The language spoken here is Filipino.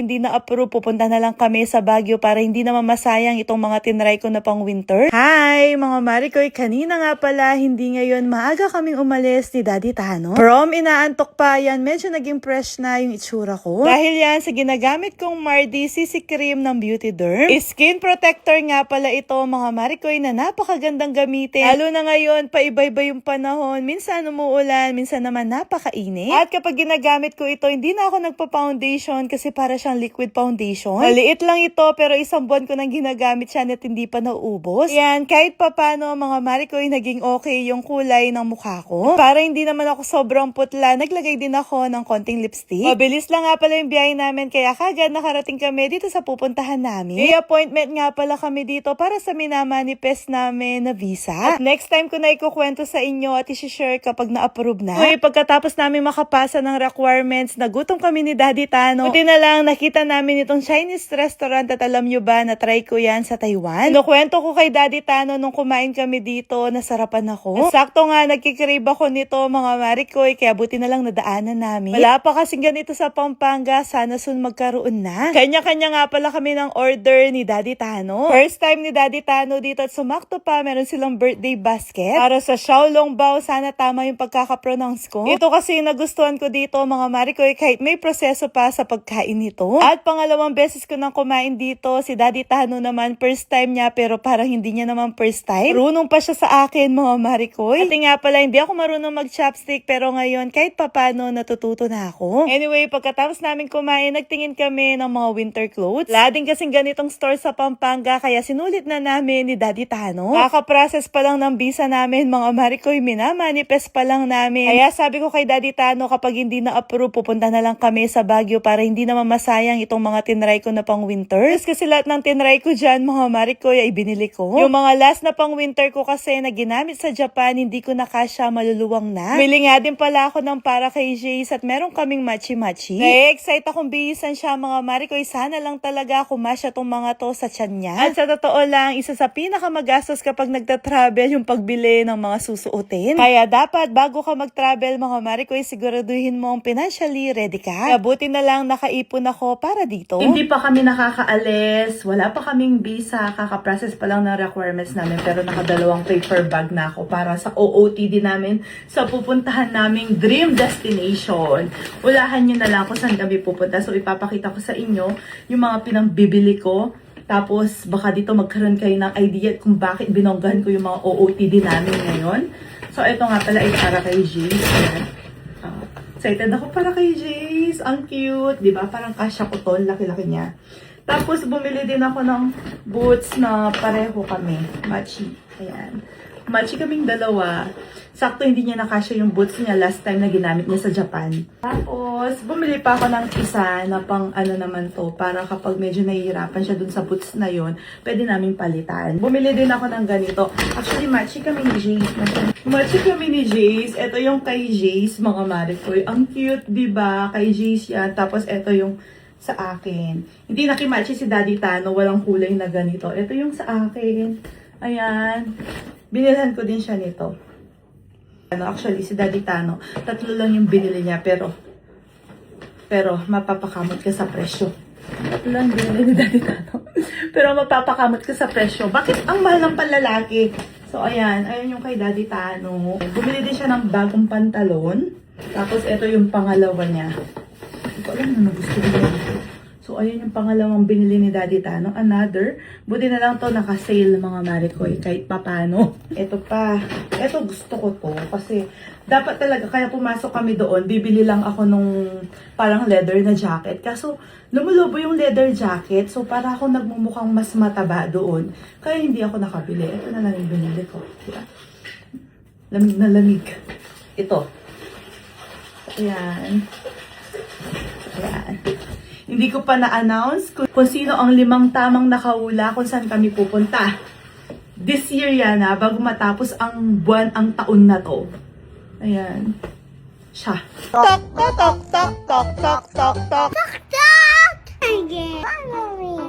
Hindi na-approve, pupunta na lang kami sa Baguio para hindi naman masayang itong mga tinry ko na pang winter. Hi mga Marikoy, kanina nga pala, hindi ngayon maaga kaming umalis ni Daddy Tano. From inaantok pa yan, medyo naging fresh na yung itsura ko. Dahil yan sa ginagamit kong Mardi CC Cream ng Beauty Derm. Skin protector nga pala ito mga Marikoy na napakagandang gamitin. Lalo na ngayon, paiba-iba yung panahon. Minsan umuulan, minsan naman napakainit. At kapag ginagamit ko ito, hindi na ako nagpa-foundation kasi para siyang liquid foundation. Maliit lang ito pero isang buwan ko nang ginagamit siya at hindi pa nauubos. Yan, kahit papano mga Marikoy, naging okay yung kulay ng mukha ko. Para hindi naman ako sobrang putla, naglagay din ako ng konting lipstick. Mabilis lang nga pala yung biyahe namin kaya kagad nakarating kami dito sa pupuntahan namin. May appointment nga pala kami dito para sa minamanifest namin na visa. At next time ko na ikukwento sa inyo at isi-share kapag na-approve na. Okay, pagkatapos namin makapasa ng requirements, nagutom kami ni Daddy Tano. Buti na lang nakita namin itong Chinese restaurant at alam nyo ba na try ko yan sa Taiwan. Kinukwento ko kay Daddy Tano nung kumain kami dito, nasarapan ako. At sakto nga nagkikrave ako nito mga Marikoy, kaya buti na lang nadaanan namin. Wala pa kasing ganito sa Pampanga, sana soon magkaroon na. Kanya-kanya nga pala kami ng order ni Daddy Tano. First time ni Daddy Tano dito at sumakto pa, meron silang birthday basket. Para sa Xiaolong Bao, sana tama yung pagkakapronounce ko. Ito kasi nagustuhan ko dito mga Marikoy kahit may proseso pa sa pagkain nito. At pangalawang beses ko nang kumain dito, si Daddy Tano naman first time niya pero parang hindi niya naman first time. Marunong pa siya sa akin mga Marikoy. At nga pala hindi ako marunong mag-chopstick pero ngayon kahit papano natututo na ako. Anyway, pagkatapos namin kumain, nagtingin kami ng mga winter clothes. Wala din kasing ganitong store sa Pampanga kaya sinulit na namin ni Daddy Tano. Kaka-process pa lang ng visa namin mga Marikoy, minamanifest pa lang namin. Kaya sabi ko kay Daddy Tano kapag hindi na-approve, pupunta na lang kami sa Baguio para hindi naman masayang itong mga tinry ko na pang winter. Kasi lahat ng tinry ko dyan mga Marikoy ay binili ko. Yung mga last na pang winter ko kasi na ginamit sa Japan, hindi ko na kasya, maluluwang na. Bili nga din pala ako ng para kay Jace at meron kaming machi-machi. Na-excite akong bihisan siya mga Marikoy. Sana lang talaga kumasya tong mga to sa tiyan niya. At sa totoo lang, isa sa pinakamagastos kapag nagta-travel yung pagbili ng mga susuotin. Kaya dapat bago ka mag-travel mga Marikoy, siguraduhin mo ang financially ready ka. Kaya buti na lang nakaipon ako para dito. Hindi pa kami nakakaalis, wala pa kaming visa, kaka-process pa lang ng requirements namin pero nakadalawang paper bag na ako para sa OOTD namin sa pupuntahan naming dream destination. Ulahan nyo na lang kung saan kami pupunta. So ipapakita ko sa inyo yung mga pinambibili ko. Tapos baka dito magkaroon kayo ng idea kung bakit binonggahan ko yung mga OOTD namin ngayon. So ito nga pala ay para kay Jace. Excited ako para kay Jace. Ang cute. Diba? Parang kasya ko to. Laki-laki niya. Tapos bumili din ako ng boots na pareho kami. Matchy. Ayan. Matchy kaming dalawa. Sakto hindi niya nakasya yung boots niya last time na ginamit niya sa Japan. Tapos, bumili pa ako ng isa na pang ano naman to, para kapag medyo nahihirapan siya dun sa boots na yon, pwede namin palitan. Bumili din ako ng ganito. Actually, matchy kami ni Jace. Matchy kami ni Jace. Ito yung kay Jace, mga Marikoy. Ang cute, diba? Kay Jace yan. Tapos, ito yung sa akin. Hindi nakimatchy si Daddy Tano. Walang kulay na ganito. Ito yung sa akin. Ayan. Binilhan ko din siya nito. Actually, si Daddy Tano, 3 lang yung binili niya, pero mapapakamot ka sa presyo. 3 lang binili ni Daddy Tano. Pero mapapakamot ka sa presyo. Bakit ang mahal ng panlalaki? So, ayan yung kay Daddy Tano. Bumili din siya ng bagong pantalon. Tapos, ito yung pangalawa niya. Hindi ko alam na gusto niya dito. So, ayun yung pangalawang binili ni Daddy Tano. Another. Buti na lang to naka-sale mga Marikoy. Kahit papano. Ito pa. Ito gusto ko to. Kasi dapat talaga, kaya pumasok kami doon, bibili lang ako nung parang leather na jacket. Kaso, lumulobo yung leather jacket. So, para ako nagmumukhang mas mataba doon. Kaya hindi ako nakabili. Ito na lang yung binili ko. Diba? Lamig na lamig. Ito. Ayan. Ayan. Hindi ko pa na-announce kung sino ang 5 tamang nakahula kung saan kami pupunta. This year yan bago matapos ang buwan, ang taon na to. Ayan. Siya. Tok, tok, tok, tok, tok, tok, tok, tok. Tok, tok! Again.